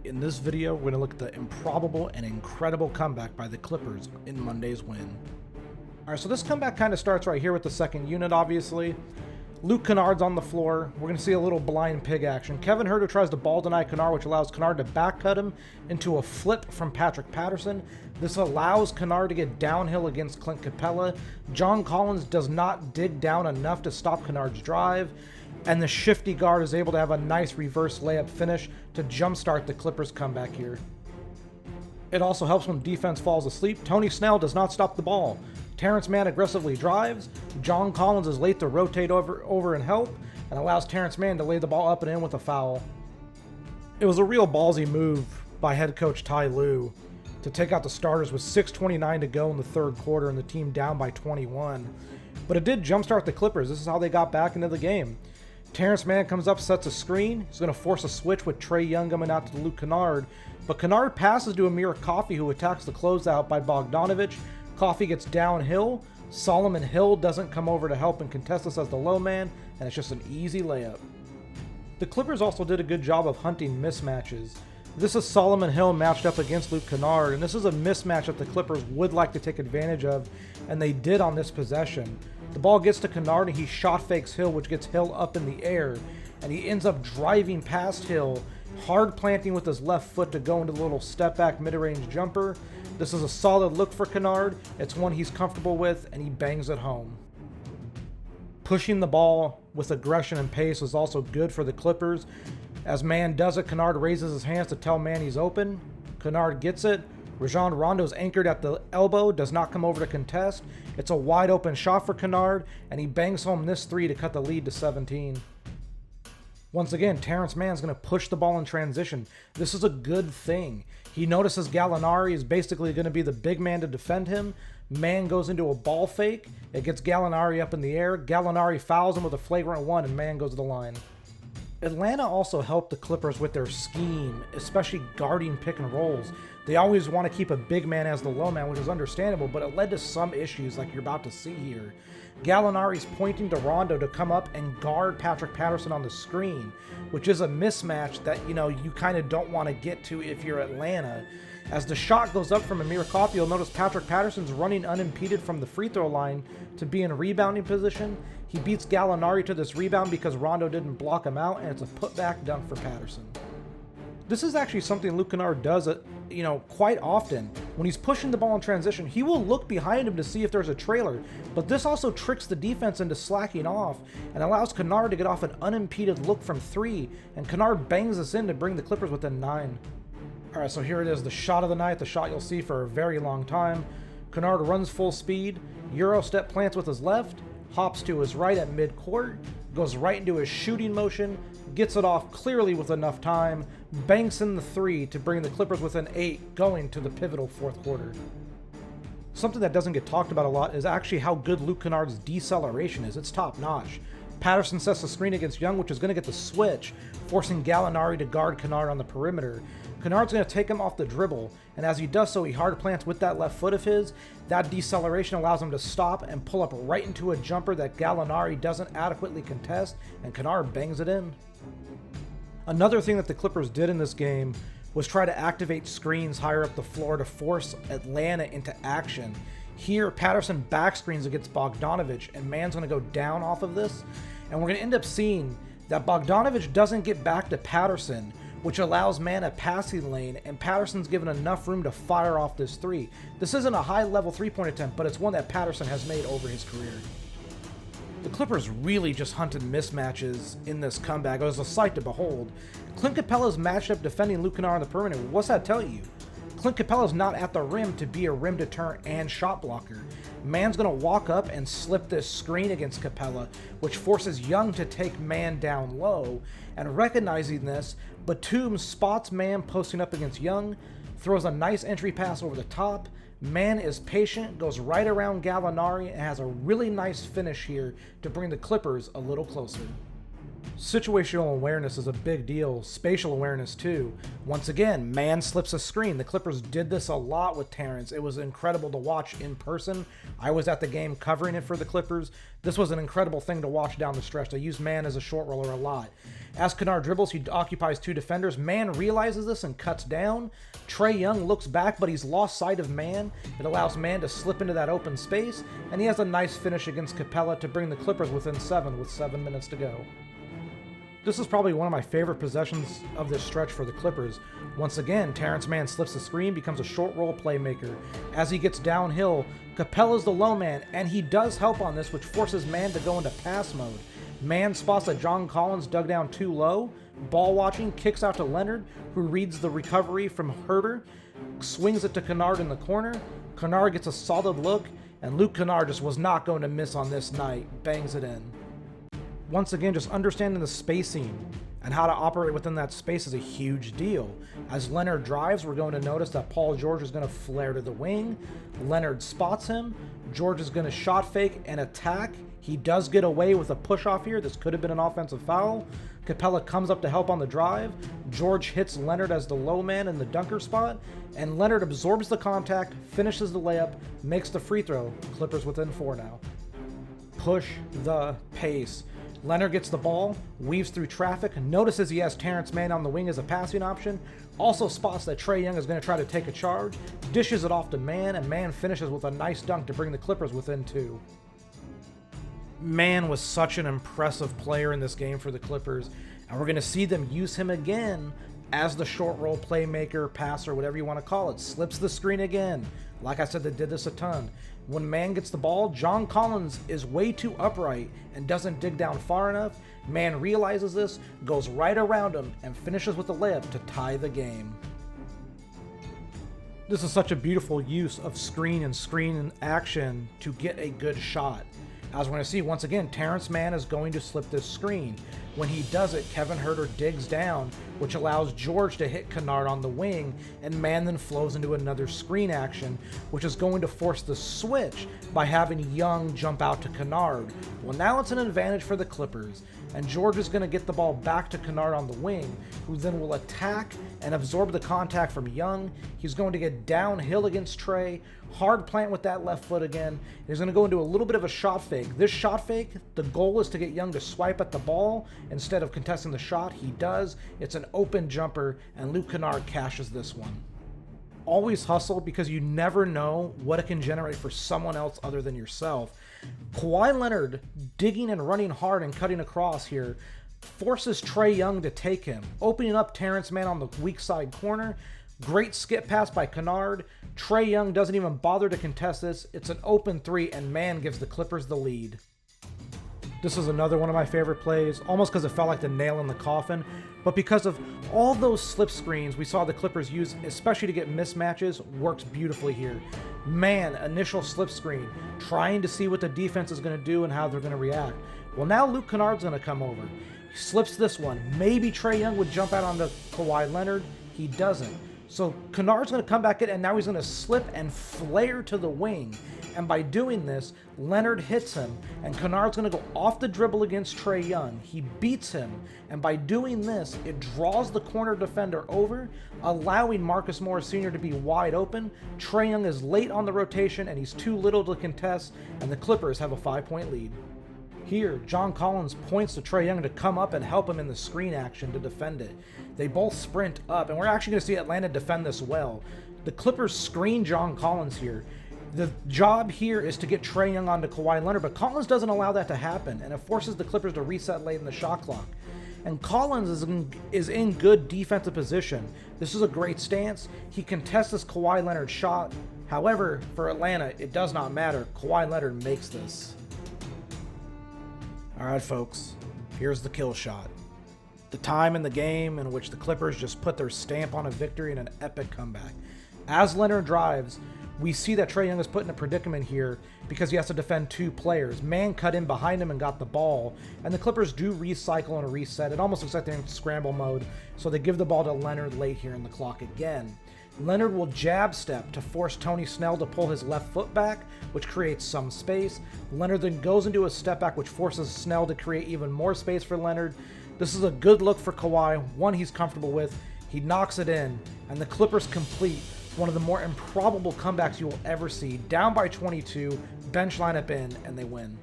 In this video, we're going to look at the improbable and incredible comeback by the Clippers in Monday's win. Alright, so this comeback kind of starts right here with the second unit, obviously. Luke Kennard's on the floor. We're going to see a little blind pig action. Kevin Huerter tries to ball deny Kennard, which allows Kennard to back cut him into a flip from Patterson. This allows Kennard to get downhill against Clint Capella. John Collins does not dig down enough to stop Kennard's drive, and the shifty guard is able to have a nice reverse layup finish to jumpstart the Clippers' comeback here. It also helps when defense falls asleep. Tony Snell does not stop the ball. Terance Mann aggressively drives. John Collins is late to rotate over and help, and allows Terance Mann to lay the ball up and in with a foul. It was a real ballsy move by head coach Ty Lue to take out the starters with 6:29 to go in the third quarter and the team down by 21. But it did jumpstart the Clippers. This is how they got back into the game. Terance Mann comes up, sets a screen. He's going to force a switch with Trae Young coming out to Luke Kennard. But Kennard passes to Amir Coffey, who attacks the closeout by Bogdanovich. Coffey gets downhill. Solomon Hill doesn't come over to help and contest this as the low man, and it's just an easy layup. The Clippers also did a good job of hunting mismatches. This is Solomon Hill matched up against Luke Kennard, and this is a mismatch that the Clippers would like to take advantage of, and they did on this possession. The ball gets to Kennard, and he shot fakes Hill, which gets Hill up in the air, and he ends up driving past Hill, hard planting with his left foot to go into the little step back mid-range jumper. This is a solid look for Kennard. It's one he's comfortable with, and he bangs it home. Pushing the ball with aggression and pace is also good for the Clippers. As Mann does it, Kennard raises his hands to tell Mann he's open. Kennard gets it. Rajon Rondo's anchored at the elbow, does not come over to contest. It's a wide open shot for Kennard, and he bangs home this three to cut the lead to 17. Once again, Terance Mann's going to push the ball in transition. This is a good thing. He notices Gallinari is basically going to be the big man to defend him. Mann goes into a ball fake. It gets Gallinari up in the air. Gallinari fouls him with a flagrant one, and Mann goes to the line. Atlanta also helped the Clippers with their scheme, especially guarding pick and rolls. They always want to keep a big man as the low man, which is understandable, but it led to some issues like you're about to see here. Gallinari's pointing to Rondo to come up and guard Patterson on the screen, which is a mismatch that, you kind of don't want to get to if you're Atlanta. As the shot goes up from Amir Coffey, you'll notice Patterson's running unimpeded from the free throw line to be in rebounding position. He beats Gallinari to this rebound because Rondo didn't block him out, and it's a putback dunk for Patterson. This is actually something Luke Kennard does, quite often. When he's pushing the ball in transition, he will look behind him to see if there's a trailer, but this also tricks the defense into slacking off and allows Kennard to get off an unimpeded look from three, and Kennard bangs this in to bring the Clippers within 9. Alright, so here it is, the shot of the night, the shot you'll see for a very long time. Kennard runs full speed, Euro step plants with his left, hops to his right at mid-court, goes right into his shooting motion, gets it off clearly with enough time, banks in the three to bring the Clippers within 8 going to the pivotal fourth quarter. Something that doesn't get talked about a lot is actually how good Luke Kennard's deceleration is. It's top-notch. Patterson sets the screen against Young, which is going to get the switch, forcing Gallinari to guard Kennard on the perimeter. Kennard's going to take him off the dribble, and as he does so, he hard plants with that left foot of his. That deceleration allows him to stop and pull up right into a jumper that Gallinari doesn't adequately contest, and Kennard bangs it in. Another thing that the Clippers did in this game was try to activate screens higher up the floor to force Atlanta into action. Here, Patterson back screens against Bogdanovich, and Mann's going to go down off of this, and we're going to end up seeing that Bogdanovich doesn't get back to Patterson, which allows Mann a passing lane, and Patterson's given enough room to fire off this three. This isn't a high-level three-point attempt, but it's one that Patterson has made over his career. The Clippers really just hunted mismatches in this comeback. It was a sight to behold. Clint Capella's matched up defending Luke Kennard on the perimeter. What's that tell you? Clint Capella's not at the rim to be a rim deterrent and shot blocker. Mann's going to walk up and slip this screen against Capella, which forces Young to take Mann down low. And recognizing this, Batum spots Mann posting up against Young, throws a nice entry pass over the top. Mann is patient, goes right around Gallinari, and has a really nice finish here to bring the Clippers a little closer. Situational awareness is a big deal, spatial awareness too. Once again, Mann slips a screen. The Clippers did this a lot with Terance. It was incredible to watch in person. I was at the game covering it for the Clippers. This was an incredible thing to watch down the stretch. They used Mann as a short roller a lot. As Kennard dribbles, he occupies 2 defenders. Mann realizes this and cuts down. Trae Young looks back, but he's lost sight of Mann. It allows Mann to slip into that open space, and he has a nice finish against Capella to bring the Clippers within 7 with 7 minutes to go. This is probably one of my favorite possessions of this stretch for the Clippers. Once again, Terance Mann slips the screen, becomes a short roll playmaker. As he gets downhill, Capella's the low man, and he does help on this, which forces Mann to go into pass mode. Mann spots that John Collins dug down too low. Ball watching, kicks out to Leonard, who reads the recovery from Herter, swings it to Kennard in the corner. Kennard gets a solid look, and Luke Kennard just was not going to miss on this night. Bangs it in. Once again, just understanding the spacing and how to operate within that space is a huge deal. As Leonard drives, we're going to notice that Paul George is going to flare to the wing. Leonard spots him. George is going to shot fake and attack. He does get away with a push-off here. This could have been an offensive foul. Capella comes up to help on the drive. George hits Leonard as the low man in the dunker spot, and Leonard absorbs the contact, finishes the layup, makes the free throw. Clippers within 4 now. Push the pace. Leonard gets the ball, weaves through traffic, notices he has Terance Mann on the wing as a passing option, also spots that Trae Young is going to try to take a charge, dishes it off to Mann, and Mann finishes with a nice dunk to bring the Clippers within 2. Mann was such an impressive player in this game for the Clippers, and we're going to see them use him again as the short roll playmaker, passer, whatever you want to call it. Slips the screen again. Like I said, they did this a ton. When Mann gets the ball, John Collins is way too upright and doesn't dig down far enough. Mann realizes this, goes right around him, and finishes with a layup to tie the game. This is such a beautiful use of screen action to get a good shot. As we're going to see, once again, Terance Mann is going to slip this screen. When he does it, Kevin Huerter digs down, which allows George to hit Kennard on the wing, and Mann then flows into another screen action, which is going to force the switch by having Young jump out to Kennard. Well, now it's an advantage for the Clippers, and George is going to get the ball back to Kennard on the wing, who then will attack and absorb the contact from Young. He's going to get downhill against Trae, hard plant with that left foot again. He's going to go into a little bit of a shot fake. This shot fake, the goal is to get Young to swipe at the ball instead of contesting the shot. He does. It's an open jumper, and Luke Kennard cashes this one. Always hustle, because you never know what it can generate for someone else other than yourself. Kawhi Leonard digging and running hard and cutting across here forces Trae Young to take him, opening up Terance Mann on the weak side corner. Great skip pass by Kennard. Trae Young doesn't even bother to contest this. It's an open 3, and Mann gives the Clippers the lead. This is another one of my favorite plays, almost because it felt like the nail in the coffin, but because of all those slip screens we saw the Clippers use, especially to get mismatches, works beautifully here. Mann, initial slip screen, trying to see what the defense is going to do and how they're going to react. Well, now Luke Kennard's going to come over. He slips this one. Maybe Trae Young would jump out onto Kawhi Leonard. He doesn't. So Kennard's going to come back in, and now he's going to slip and flare to the wing. And by doing this, Leonard hits him, and Kennard's going to go off the dribble against Trae Young. He beats him, and by doing this, it draws the corner defender over, allowing Marcus Morris Sr. to be wide open. Trae Young is late on the rotation, and he's too little to contest, and the Clippers have a 5-point lead. Here, John Collins points to Trae Young to come up and help him in the screen action to defend it. They both sprint up, and we're actually going to see Atlanta defend this well. The Clippers screen John Collins here. The job here is to get Trae Young onto Kawhi Leonard, but Collins doesn't allow that to happen, and it forces the Clippers to reset late in the shot clock. And Collins is in good defensive position. This is a great stance. He contests this Kawhi Leonard shot. However, for Atlanta, it does not matter. Kawhi Leonard makes this. All right, folks, here's the kill shot. The time in the game in which the Clippers just put their stamp on a victory in an epic comeback. As Leonard drives, we see that Trae Young is put in a predicament here because he has to defend 2 players. Mann cut in behind him and got the ball, and the Clippers do recycle and reset. It almost looks like they're in scramble mode, so they give the ball to Leonard late here in the clock again. Leonard will jab step to force Tony Snell to pull his left foot back, which creates some space. Leonard then goes into a step back, which forces Snell to create even more space for Leonard. This is a good look for Kawhi, one he's comfortable with. He knocks it in, and the Clippers complete one of the more improbable comebacks you will ever see. Down by 22, bench lineup in, and they win.